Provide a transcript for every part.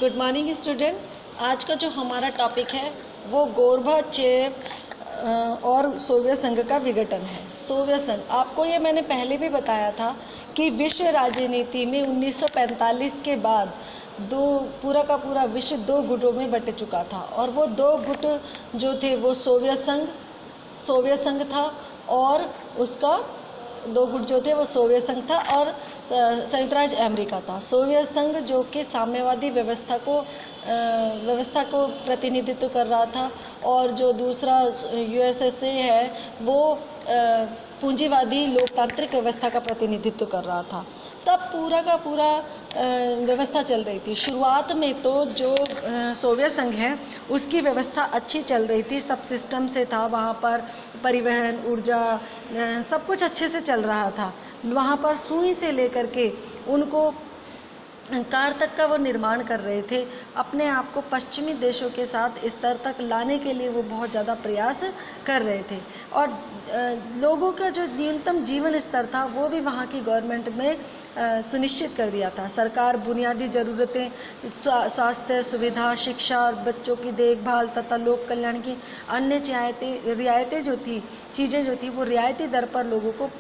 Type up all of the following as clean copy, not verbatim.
Good morning student. आज का जो हमारा टॉपिक है वो गोर्बाचेव और सोवियत संघ का विघटन है। सोवियत संघ, आपको ये मैंने पहले भी बताया था कि विश्व राजनीति में 1945 के बाद पूरा का पूरा विश्व दो गुटों में बट चुका था, और वो दो गुट जो थे वो सोवियत संघ था, और उसका दो गुट जो थे वो सोवियत संघ था और संयुक्त राज्य अमेरिका था। सोवियत संघ जो कि साम्यवादी व्यवस्था को प्रतिनिधित्व कर रहा था, और जो दूसरा यूएसएसए है वो पूंजीवादी लोकतांत्रिक व्यवस्था का प्रतिनिधित्व कर रहा था। तब पूरा का पूरा व्यवस्था चल रही थी। शुरुआत में तो जो सोवियत संघ है उसकी व्यवस्था अच्छी चल रही थी, सब सिस्टम से था, वहाँ पर परिवहन, ऊर्जा, सब कुछ अच्छे से चल रहा था। वहाँ पर सुई से लेकर के उनको कार तक का वो निर्माण कर रहे थे। अपने आप को पश्चिमी देशों के साथ स्तर तक लाने के लिए वो बहुत ज़्यादा प्रयास कर रहे थे, और लोगों का जो न्यूनतम जीवन स्तर था वो भी वहाँ की गवर्नमेंट में सुनिश्चित कर दिया था। सरकार बुनियादी ज़रूरतें, स्वास्थ्य सुविधा, शिक्षा और बच्चों की देखभाल तथा लोक कल्याण की अन्य रियायतें जो थी, चीज़ें जो थी वो रियायती दर पर लोगों को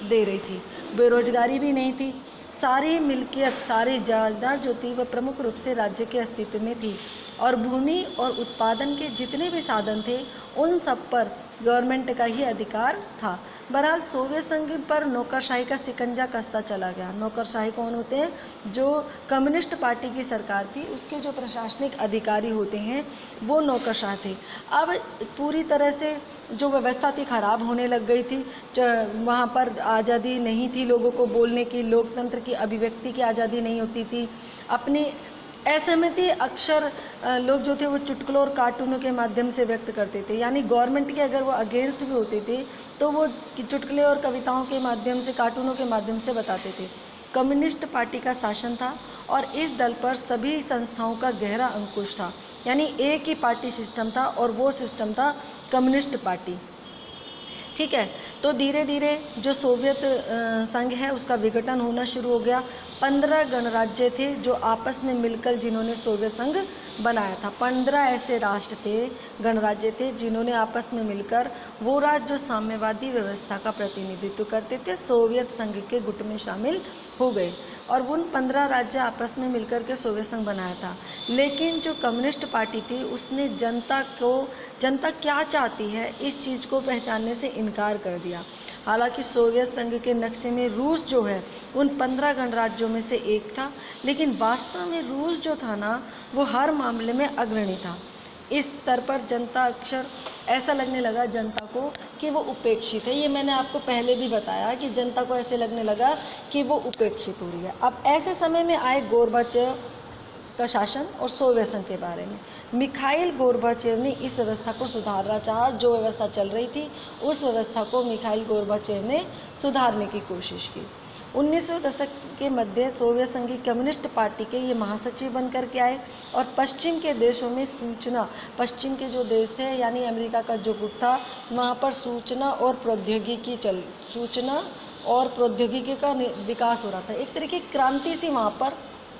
दे रही थी। बेरोजगारी भी नहीं थी। सारी मिल्कियत, सारी जायदाद जो थी वह प्रमुख रूप से राज्य के अस्तित्व में थी, और भूमि और उत्पादन के जितने भी साधन थे उन सब पर गवर्नमेंट का ही अधिकार था। बहरहाल सोवियत संघ पर नौकरशाही का शिकंजा कसता चला गया। नौकरशाही कौन होते हैं? जो कम्युनिस्ट पार्टी की सरकार थी उसके जो प्रशासनिक अधिकारी होते हैं वो नौकरशाह थे। अब पूरी तरह से जो व्यवस्था थी खराब होने लग गई थी। वहाँ पर आज़ादी नहीं थी लोगों को बोलने की, लोकतंत्र की अभिव्यक्ति की आज़ादी नहीं होती थी। अपनी असहमति अक्सर लोग जो थे वो चुटकुलों और कार्टूनों के माध्यम से व्यक्त करते थे, यानी गवर्नमेंट के अगर वो अगेंस्ट भी होते थे तो वो चुटकुले और कविताओं के माध्यम से, कार्टूनों के माध्यम से बताते थे। कम्युनिस्ट पार्टी का शासन था और इस दल पर सभी संस्थाओं का गहरा अंकुश था, यानी एक ही पार्टी सिस्टम था और वो सिस्टम था कम्युनिस्ट पार्टी। ठीक है, तो धीरे धीरे जो सोवियत संघ है उसका विघटन होना शुरू हो गया। 15 गणराज्य थे जो आपस में मिलकर जिन्होंने सोवियत संघ बनाया था। 15 ऐसे राष्ट्र थे, गणराज्य थे, जिन्होंने आपस में मिलकर वो राज्य जो साम्यवादी व्यवस्था का प्रतिनिधित्व करते थे सोवियत संघ के गुट में शामिल हो गए, और उन 15 राज्य आपस में मिलकर के सोवियत संघ बनाया था। लेकिन जो कम्युनिस्ट पार्टी थी उसने जनता क्या चाहती है इस चीज़ को पहचानने से इनकार कर दिया। हालांकि सोवियत संघ के नक्शे में रूस जो है उन 15 गणराज्यों में से एक था, लेकिन वास्तव में रूस जो था ना वो हर मामले में अग्रणी था। इस स्तर पर जनता अक्सर ऐसा लगने लगा जनता को कि वो उपेक्षित है। ये मैंने आपको पहले भी बताया कि जनता को ऐसे लगने लगा कि वो उपेक्षित हो रही है। अब ऐसे समय में आए गोर्बाचेव का शासन और सोवियत संघ के बारे में। मिखाइल गोर्बाचेव ने इस व्यवस्था को सुधारना चाहा। जो व्यवस्था चल रही थी उस व्यवस्था को मिखाइल गोर्बाचेव ने सुधारने की कोशिश की। 1900 दशक के मध्य सोवियत संघ की कम्युनिस्ट पार्टी के ये महासचिव बनकर के आए, और पश्चिम के देशों में पश्चिम के जो देश थे यानी अमेरिका का जो गुट था वहाँ पर सूचना और प्रौद्योगिकी का विकास हो रहा था। एक तरीके की क्रांति सी वहाँ पर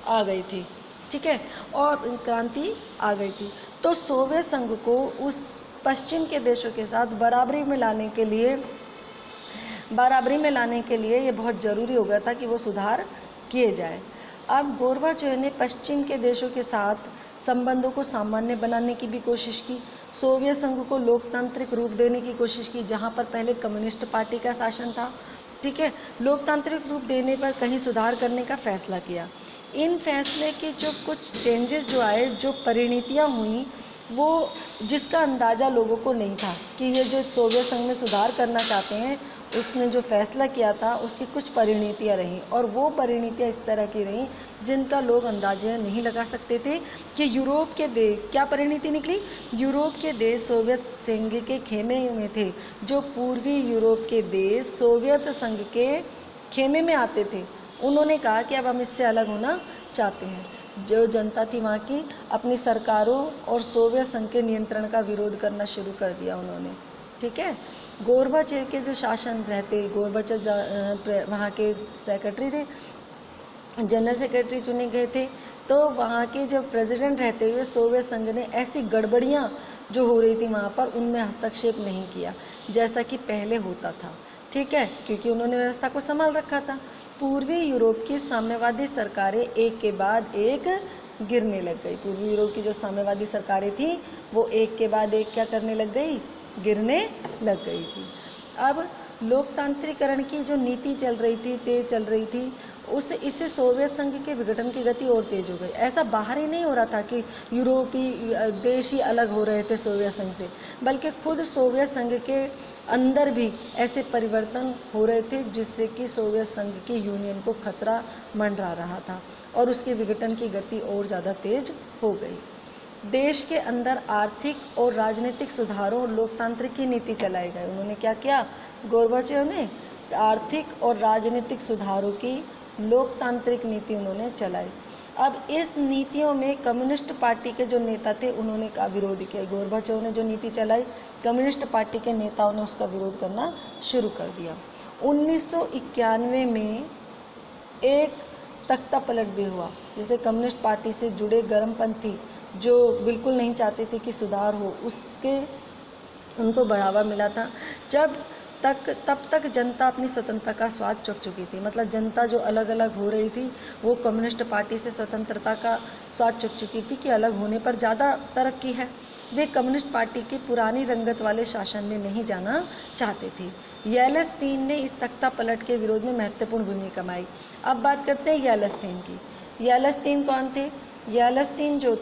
आ गई थी। ठीक है, और क्रांति आ गई थी, तो सोवियत संघ को उस पश्चिम के देशों के साथ बराबरी में लाने के लिए ये बहुत ज़रूरी हो गया था कि वो सुधार किए जाए। अब गोर्बाचेव ने पश्चिम के देशों के साथ संबंधों को सामान्य बनाने की भी कोशिश की। सोवियत संघ को लोकतांत्रिक रूप देने की कोशिश की, जहाँ पर पहले कम्युनिस्ट पार्टी का शासन था। ठीक है, लोकतांत्रिक रूप देने पर कहीं सुधार करने का फैसला किया। इन फैसले के जो कुछ चेंजेस जो आए, जो परिणतियाँ हुई, वो जिसका अंदाज़ा लोगों को नहीं था कि ये जो सोवियत संघ में सुधार करना चाहते हैं उसने जो फैसला किया था उसकी कुछ परिणतियाँ रहीं, और वो परिणतियाँ इस तरह की रहीं जिनका लोग अंदाजा नहीं लगा सकते थे कि यूरोप के देश, क्या परिणति निकली? यूरोप के देश सोवियत संघ के खेमे में थे। जो पूर्वी यूरोप के देश सोवियत संघ के खेमे में आते थे उन्होंने कहा कि अब हम इससे अलग होना चाहते हैं। जो जनता थी वहाँ की अपनी सरकारों और सोवियत संघ के नियंत्रण का विरोध करना शुरू कर दिया उन्होंने। ठीक है, गोर्बाचेव के जो शासन रहते, गोर्बाचेव वहाँ के सेक्रेटरी थे, जनरल सेक्रेटरी चुने गए थे, तो वहाँ के जो प्रेसिडेंट रहते हुए सोवियत संघ ने ऐसी गड़बड़ियाँ जो हो रही थी वहाँ पर, उनमें हस्तक्षेप नहीं किया जैसा कि पहले होता था, ठीक है, क्योंकि उन्होंने व्यवस्था को संभाल रखा था। पूर्वी यूरोप की साम्यवादी सरकारें एक के बाद एक गिरने लग गई। पूर्वी यूरोप की जो साम्यवादी सरकारें थी वो एक के बाद एक क्या करने लग गई, गिरने लग गई थी। अब लोकतांत्रिकरण की जो नीति तेज चल रही थी, इससे सोवियत संघ के विघटन की गति और तेज हो गई। ऐसा बाहर ही नहीं हो रहा था कि यूरोपीय देश ही अलग हो रहे थे सोवियत संघ से, बल्कि खुद सोवियत संघ के अंदर भी ऐसे परिवर्तन हो रहे थे जिससे कि सोवियत संघ की यूनियन को खतरा मंडरा रहा था और उसके विघटन की गति और ज़्यादा तेज हो गई। देश के अंदर आर्थिक और राजनीतिक सुधारों और लोकतांत्रिक की नीति चलाई गई। उन्होंने क्या किया, गोर्बाचेव ने आर्थिक और राजनीतिक सुधारों की लोकतांत्रिक नीति उन्होंने चलाई। अब इस नीतियों में कम्युनिस्ट पार्टी के जो नेता थे उन्होंने का विरोध किया। गोर्बाचेव ने जो नीति चलाई, कम्युनिस्ट पार्टी के नेताओं ने उसका विरोध करना शुरू कर दिया। 1991 में एक तख्ता पलट भी हुआ, जिसे कम्युनिस्ट पार्टी से जुड़े गर्मपंथी जो बिल्कुल नहीं चाहते थे कि सुधार हो, उनको बढ़ावा मिला था। तब तक जनता अपनी स्वतंत्रता का स्वाद चख चुकी थी। मतलब जनता जो अलग अलग हो रही थी वो कम्युनिस्ट पार्टी से स्वतंत्रता का स्वाद चख चुकी थी कि अलग होने पर ज़्यादा तरक्की है। वे कम्युनिस्ट पार्टी की पुरानी रंगत वाले शासन में नहीं जाना चाहते थे। येलेस्तीन ने इस तख्ता पलट के विरोध में महत्वपूर्ण भूमिका कमाई। अब बात करते हैं येलेस्तीन की। येलेस्तीन कौन थे? येलेस्तीन जो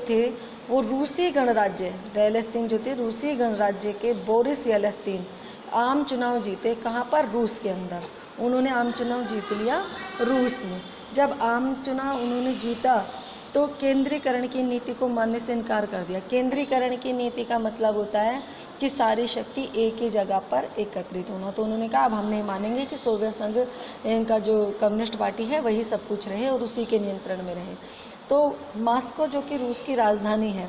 थे वो रूसी गणराज्य, रूसी गणराज्य के बोरिस येलेस्तीन आम चुनाव जीते। कहाँ पर? रूस के अंदर। उन्होंने आम चुनाव जीत लिया रूस में। जब आम चुनाव उन्होंने जीता तो केंद्रीकरण की नीति को मानने से इनकार कर दिया। केंद्रीकरण की नीति का मतलब होता है कि सारी शक्ति एक ही जगह पर एकत्रित होना। तो उन्होंने कहा अब हम नहीं मानेंगे कि सोवियत संघ इनका जो कम्युनिस्ट पार्टी है वही सब कुछ रहे और उसी के नियंत्रण में रहे। तो मॉस्को जो कि रूस की राजधानी है,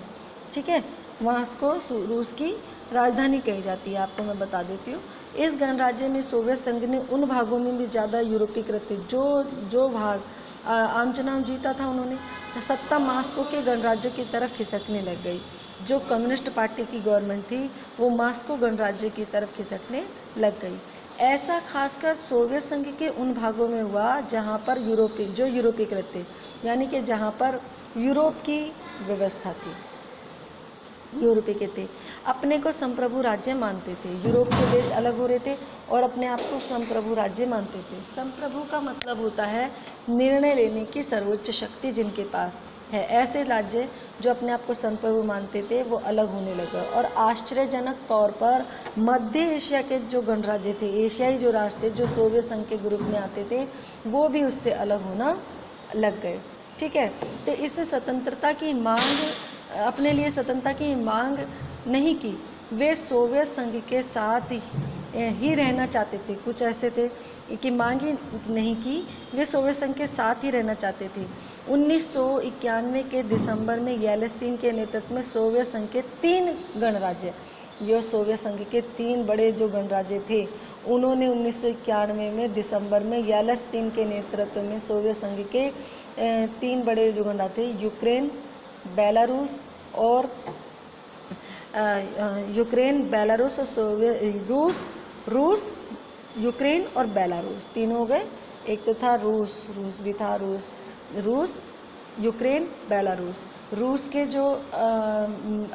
ठीक है, मॉस्को रूस की राजधानी कही जाती है, आपको मैं बता देती हूँ। इस गणराज्य में सोवियत संघ ने उन भागों में भी ज़्यादा यूरोपीकृत थे। जो भाग आम चुनाव जीता था उन्होंने, सत्ता मॉस्को के गणराज्यों की तरफ खिसकने लग गई। जो कम्युनिस्ट पार्टी की गवर्नमेंट थी वो मॉस्को गणराज्य की तरफ खिसकने लग गई। ऐसा खासकर सोवियत संघ के उन भागों में हुआ जहाँ पर यूरोपीकृत थे, यानी कि जहाँ पर यूरोप की व्यवस्था थी, यूरोपीय के थे, अपने को संप्रभु राज्य मानते थे। यूरोप के देश अलग हो रहे थे और अपने आप को संप्रभु राज्य मानते थे। संप्रभु का मतलब होता है निर्णय लेने की सर्वोच्च शक्ति जिनके पास है। ऐसे राज्य जो अपने आप को संप्रभु मानते थे वो अलग होने लगे और आश्चर्यजनक तौर पर मध्य एशिया के जो गणराज्य थे, एशियाई जो राष्ट्र थे जो सोवियत संघ के ग्रुप में आते थे, वो भी उससे अलग होना लग गए। ठीक है, तो इससे स्वतंत्रता की मांग, अपने लिए स्वतंत्रता की मांग नहीं की, वे सोवियत संघ के साथ ही रहना चाहते थे। कुछ ऐसे थे कि मांग ही नहीं की, वे सोवियत संघ के साथ ही रहना चाहते थे। 1991 के दिसंबर में येलेस्तीन के नेतृत्व में सोवियत संघ के 3 गणराज्य, जो सोवियत संघ के 3 बड़े जो गणराज्य थे, उन्होंने 1991 में दिसंबर में येलेस्तीन के नेतृत्व में सोवियत संघ के 3 बड़े जो गणराज्य थे, यूक्रेन, बेलारूस और रूस, यूक्रेन और बेलारूस, तीनों हो गए। एक तो था रूस भी था, रूस, यूक्रेन, बेलारूस। रूस के जो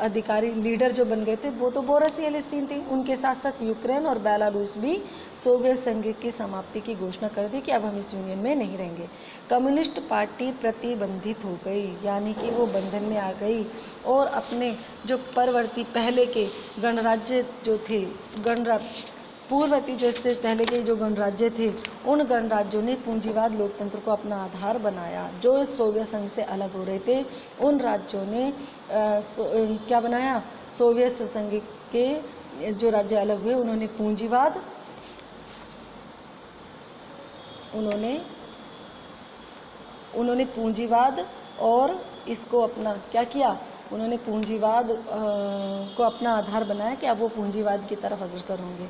अधिकारी लीडर जो बन गए थे वो तो बोरिस येलेस्तीन थे, उनके साथ साथ यूक्रेन और बेलारूस भी सोवियत संघ की समाप्ति की घोषणा कर दी कि अब हम इस यूनियन में नहीं रहेंगे। कम्युनिस्ट पार्टी प्रतिबंधित हो गई, यानी कि वो बंधन में आ गई और अपने जो परवर्ती पहले के गणराज्य जो थे, पूर्ववर्ती जैसे पहले के जो गणराज्य थे, उन गणराज्यों ने पूंजीवाद लोकतंत्र को अपना आधार बनाया। जो सोवियत संघ से अलग हो रहे थे उन राज्यों ने क्या बनाया, सोवियत संघ के जो राज्य अलग हुए उन्होंने पूंजीवाद और इसको अपना क्या किया, उन्होंने पूंजीवाद को अपना आधार बनाया कि अब वो पूंजीवाद की तरफ अग्रसर होंगे।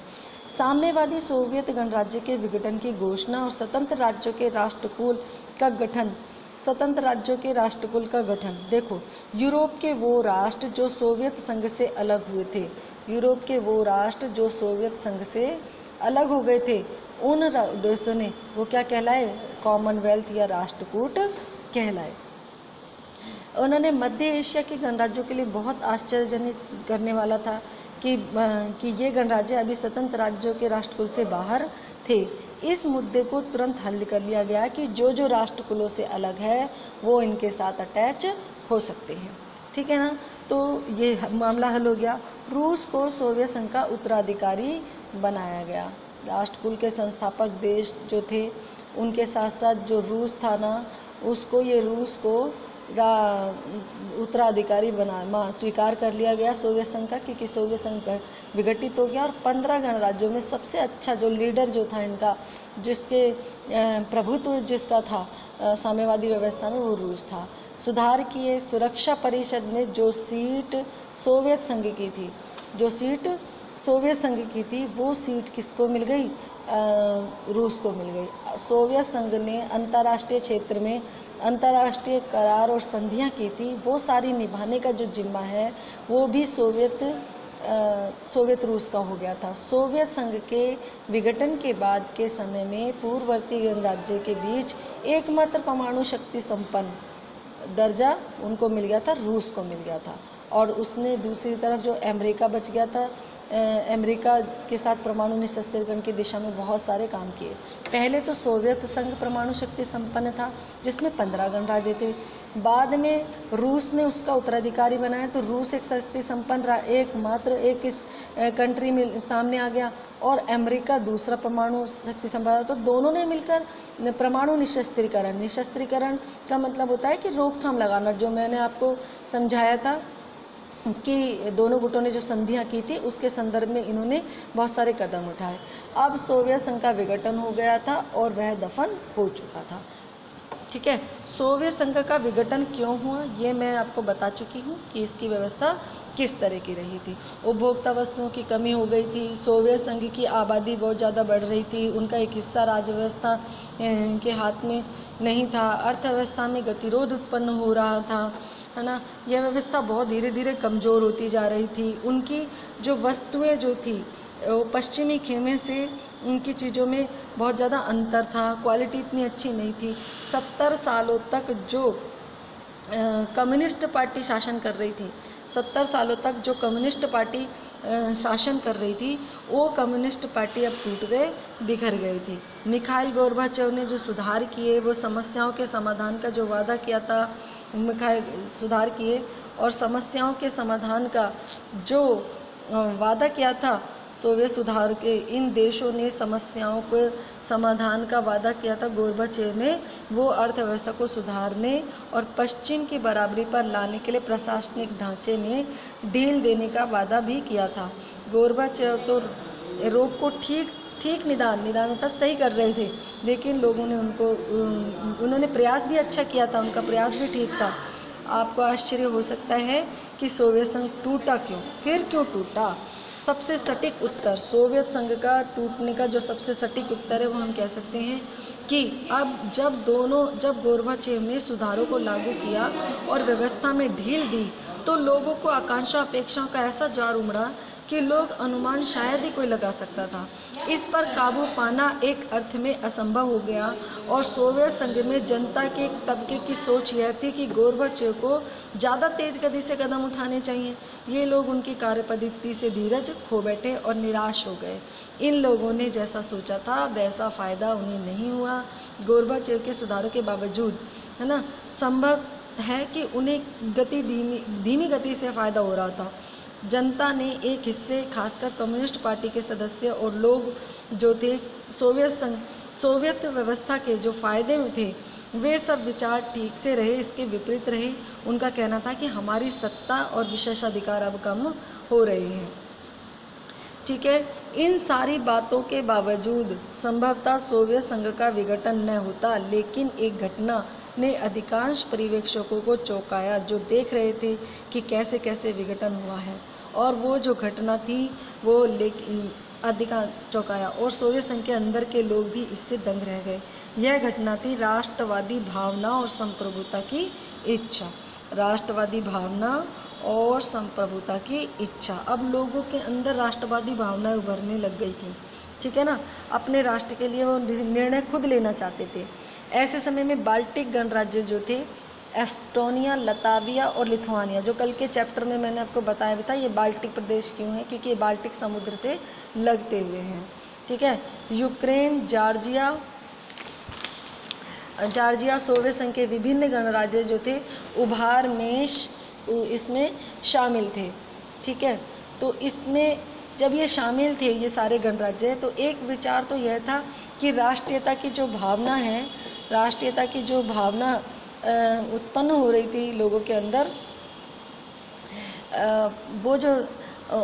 साम्यवादी सोवियत गणराज्य के विघटन की घोषणा और स्वतंत्र राज्यों के राष्ट्रकुल का गठन। स्वतंत्र राज्यों के राष्ट्रकुल का गठन। देखो, यूरोप के वो राष्ट्र जो सोवियत संघ से अलग हुए थे, यूरोप के वो राष्ट्र जो सोवियत संघ से अलग हो गए थे, उन देशों ने वो क्या कहलाए, कॉमनवेल्थ या राष्ट्रकूट कहलाए। उन्होंने मध्य एशिया के गणराज्यों के लिए बहुत आश्चर्यजनक करने वाला था कि ये गणराज्य अभी स्वतंत्र राज्यों के राष्ट्रकुल से बाहर थे। इस मुद्दे को तुरंत हल कर लिया गया कि जो जो राष्ट्रकुलों से अलग है वो इनके साथ अटैच हो सकते हैं। ठीक है ना, तो ये मामला हल हो गया। रूस को सोवियत संघ का उत्तराधिकारी बनाया गया। राष्ट्रकुल के संस्थापक देश जो थे उनके साथ साथ जो रूस था ना, उसको ये रूस को उत्तराधिकारी स्वीकार कर लिया गया सोवियत संघ का, क्योंकि सोवियत संघ विघटित हो गया और 15 गणराज्यों में सबसे अच्छा जो लीडर जो था इनका, जिसके प्रभुत्व जिसका था साम्यवादी व्यवस्था में, वो रूस था। सुधार किए। सुरक्षा परिषद में जो सीट सोवियत संघ की थी, जो सीट सोवियत संघ की थी, वो सीट किसको मिल गई, रूस को मिल गई। सोवियत संघ ने अंतर्राष्ट्रीय क्षेत्र में अंतर्राष्ट्रीय करार और संधियां की थी, वो सारी निभाने का जो जिम्मा है वो भी सोवियत रूस का हो गया था। सोवियत संघ के विघटन के बाद के समय में पूर्ववर्ती गणराज्य के बीच एकमात्र परमाणु शक्ति संपन्न दर्जा उनको मिल गया था, रूस को मिल गया था। और उसने दूसरी तरफ जो अमेरिका बच गया था, अमेरिका के साथ परमाणु निशस्त्रीकरण की दिशा में बहुत सारे काम किए। पहले तो सोवियत संघ परमाणु शक्ति संपन्न था जिसमें 15 गणराज्य थे। बाद में रूस ने उसका उत्तराधिकारी बनाया, तो रूस एक शक्ति संपन्न एक इस कंट्री में सामने आ गया और अमेरिका दूसरा परमाणु शक्ति संपन्न। तो दोनों ने मिलकर परमाणु निशस्त्रीकरण का मतलब होता है कि रोकथाम लगाना, जो मैंने आपको समझाया था कि दोनों गुटों ने जो संधियां की थी उसके संदर्भ में इन्होंने बहुत सारे कदम उठाए। अब सोवियत संघ का विघटन हो गया था और वह दफन हो चुका था। ठीक है, सोवियत संघ का विघटन क्यों हुआ ये मैं आपको बता चुकी हूँ कि इसकी व्यवस्था किस तरह की रही थी। उपभोक्ता वस्तुओं की कमी हो गई थी, सोवियत संघ की आबादी बहुत ज़्यादा बढ़ रही थी, उनका एक हिस्सा राज्य व्यवस्था के हाथ में नहीं था, अर्थव्यवस्था में गतिरोध उत्पन्न हो रहा था, है ना। यह व्यवस्था बहुत धीरे धीरे कमज़ोर होती जा रही थी। उनकी जो वस्तुएं जो थी वो पश्चिमी खेमे से उनकी चीज़ों में बहुत ज़्यादा अंतर था, क्वालिटी इतनी अच्छी नहीं थी। 70 सालों तक जो कम्युनिस्ट पार्टी शासन कर रही थी, 70 सालों तक जो कम्युनिस्ट पार्टी शासन कर रही थी, वो कम्युनिस्ट पार्टी अब टूट गए, बिखर गई थी। मिखाइल गोर्बाचेव ने जो सुधार किए, वो समस्याओं के समाधान का जो वादा किया था, सुधार किए और समस्याओं के समाधान का जो वादा किया था, सोवियत सुधार के इन देशों ने समस्याओं के समाधान का वादा किया था गोर्बाचेव ने, वो अर्थव्यवस्था को सुधारने और पश्चिम की बराबरी पर लाने के लिए प्रशासनिक ढांचे में ढील देने का वादा भी किया था। गोर्बाचेव तो रोग को ठीक निदान मतलब सही कर रहे थे, लेकिन लोगों ने उन्होंने प्रयास भी अच्छा किया था, उनका प्रयास भी ठीक था। आपको आश्चर्य हो सकता है कि सोवियत संघ टूटा क्यों, फिर क्यों टूटा। सबसे सटीक उत्तर, सोवियत संघ का टूटने का जो सबसे सटीक उत्तर है वो हम कह सकते हैं कि अब जब गोर्बाचेव ने सुधारों को लागू किया और व्यवस्था में ढील दी, तो लोगों को आकांक्षा अपेक्षाओं का ऐसा जार उमड़ा कि लोग अनुमान शायद ही कोई लगा सकता था। इस पर काबू पाना एक अर्थ में असंभव हो गया और सोवियत संघ में जनता के एक तबके की सोच यह थी कि गोर्बाचेव को ज़्यादा तेज गति से कदम उठाने चाहिए। ये लोग उनकी कार्यपद्धति से धीरज खो बैठे और निराश हो गए। इन लोगों ने जैसा सोचा था वैसा फ़ायदा उन्हें नहीं हुआ। गोर्बाचेव के सुधारों के बावजूद, है ना, संभव है कि उन्हें धीमी गति से फ़ायदा हो रहा था। जनता ने एक हिस्से, खासकर कम्युनिस्ट पार्टी के सदस्य और लोग जो थे सोवियत व्यवस्था के जो फ़ायदे में थे, वे सब विचार ठीक से रहे, इसके विपरीत रहे। उनका कहना था कि हमारी सत्ता और विशेषाधिकार अब कम हो रहे हैं। ठीक है। इन सारी बातों के बावजूद संभवतः सोवियत संघ का विघटन न होता, लेकिन एक घटना ने अधिकांश पर्यवेक्षकों को चौंकाया जो देख रहे थे कि कैसे कैसे विघटन हुआ है। और वो जो घटना थी वो अधिकांश चौंकाया और सोवियत संघ के अंदर के लोग भी इससे दंग रह गए। यह घटना थी राष्ट्रवादी भावना और संप्रभुता की इच्छा। राष्ट्रवादी भावना और संप्रभुता की इच्छा। अब लोगों के अंदर राष्ट्रवादी भावना उभरने लग गई थी, ठीक है ना। अपने राष्ट्र के लिए वो निर्णय खुद लेना चाहते थे। ऐसे समय में बाल्टिक गणराज्य जो थे, एस्टोनिया, लताविया और लिथुआनिया, जो कल के चैप्टर में मैंने आपको बताया भी था, ये बाल्टिक प्रदेश क्यों है, क्योंकि ये बाल्टिक समुद्र से लगते हुए हैं, ठीक है। यूक्रेन, जॉर्जिया सोवियत संघ के विभिन्न गणराज्य जो थे उभार में इसमें शामिल थे, ठीक है। तो इसमें जब ये शामिल थे ये सारे गणराज्य, तो एक विचार तो यह था कि राष्ट्रीयता की जो भावना है, राष्ट्रीयता की जो भावना उत्पन्न हो रही थी लोगों के अंदर, वो जो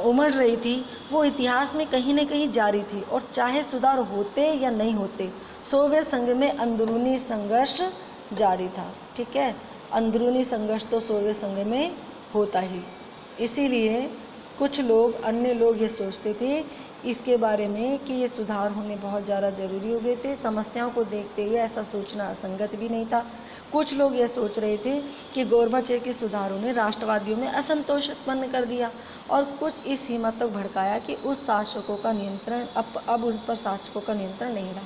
उमड़ रही थी, वो इतिहास में कहीं न कहीं जारी थी। और चाहे सुधार होते या नहीं होते, सोवियत संघ में अंदरूनी संघर्ष जारी था, ठीक है। अंदरूनी संघर्ष तो सोवियत संघ में होता ही। इसीलिए कुछ लोग, अन्य लोग ये सोचते थे इसके बारे में कि ये सुधार होने बहुत ज़्यादा ज़रूरी हो गए थे। समस्याओं को देखते हुए ऐसा सोचना असंगत भी नहीं था। कुछ लोग ये सोच रहे थे कि गोर्बाचेव के सुधारों ने राष्ट्रवादियों में असंतोष उत्पन्न कर दिया और कुछ इस सीमा तक भड़काया कि उस शासकों का नियंत्रण अब उस पर शासकों का नियंत्रण नहीं रहा।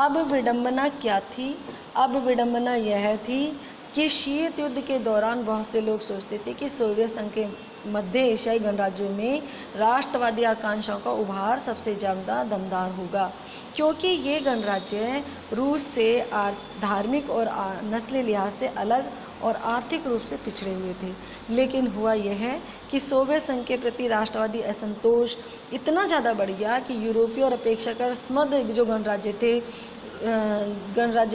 अब विडंबना क्या थी? अब विडंबना यह थी कि शीत युद्ध के दौरान बहुत से लोग सोचते थे कि सोवियत संघ के मध्य एशियाई गणराज्यों में राष्ट्रवादी आकांक्षाओं का उभार सबसे ज़्यादा दमदार होगा, क्योंकि ये गणराज्य रूस से धार्मिक और नस्ली लिहाज से अलग और आर्थिक रूप से पिछड़े हुए थे। लेकिन हुआ यह है कि सोवियत संघ के प्रति राष्ट्रवादी असंतोष इतना ज़्यादा बढ़ गया कि यूरोपीय और अपेक्षाकृत समृद्ध जो गणराज्य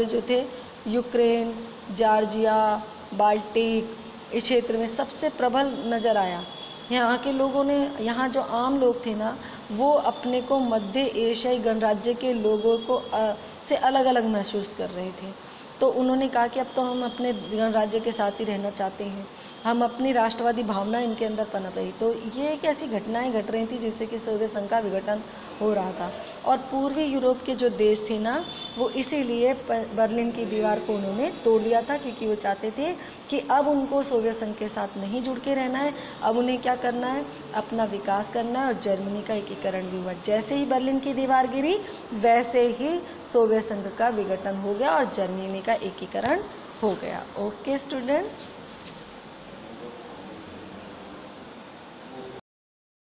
जो थे यूक्रेन, जॉर्जिया, बाल्टिक, इस क्षेत्र में सबसे प्रबल नज़र आया। यहाँ के लोगों ने, यहाँ जो आम लोग थे ना, वो अपने को मध्य एशियाई गणराज्य के लोगों को से अलग अलग महसूस कर रहे थे। तो उन्होंने कहा कि अब तो हम अपने गणराज्य के साथ ही रहना चाहते हैं, हम अपनी राष्ट्रवादी भावना इनके अंदर पनप रही। तो ये एक ऐसी घटनाएं घट रही थी जिससे कि सोवियत संघ का विघटन हो रहा था। और पूर्वी यूरोप के जो देश थे ना, वो इसीलिए बर्लिन की दीवार को उन्होंने तोड़ लिया था, क्योंकि वो चाहते थे कि अब उनको सोवियत संघ के साथ नहीं जुड़ के रहना है। अब उन्हें क्या करना है? अपना विकास करना है। और जर्मनी का एकीकरण भी हुआ। जैसे ही बर्लिन की दीवार गिरी, वैसे ही सोवियत संघ का विघटन हो गया और जर्मनी का एकीकरण हो गया। Okay students.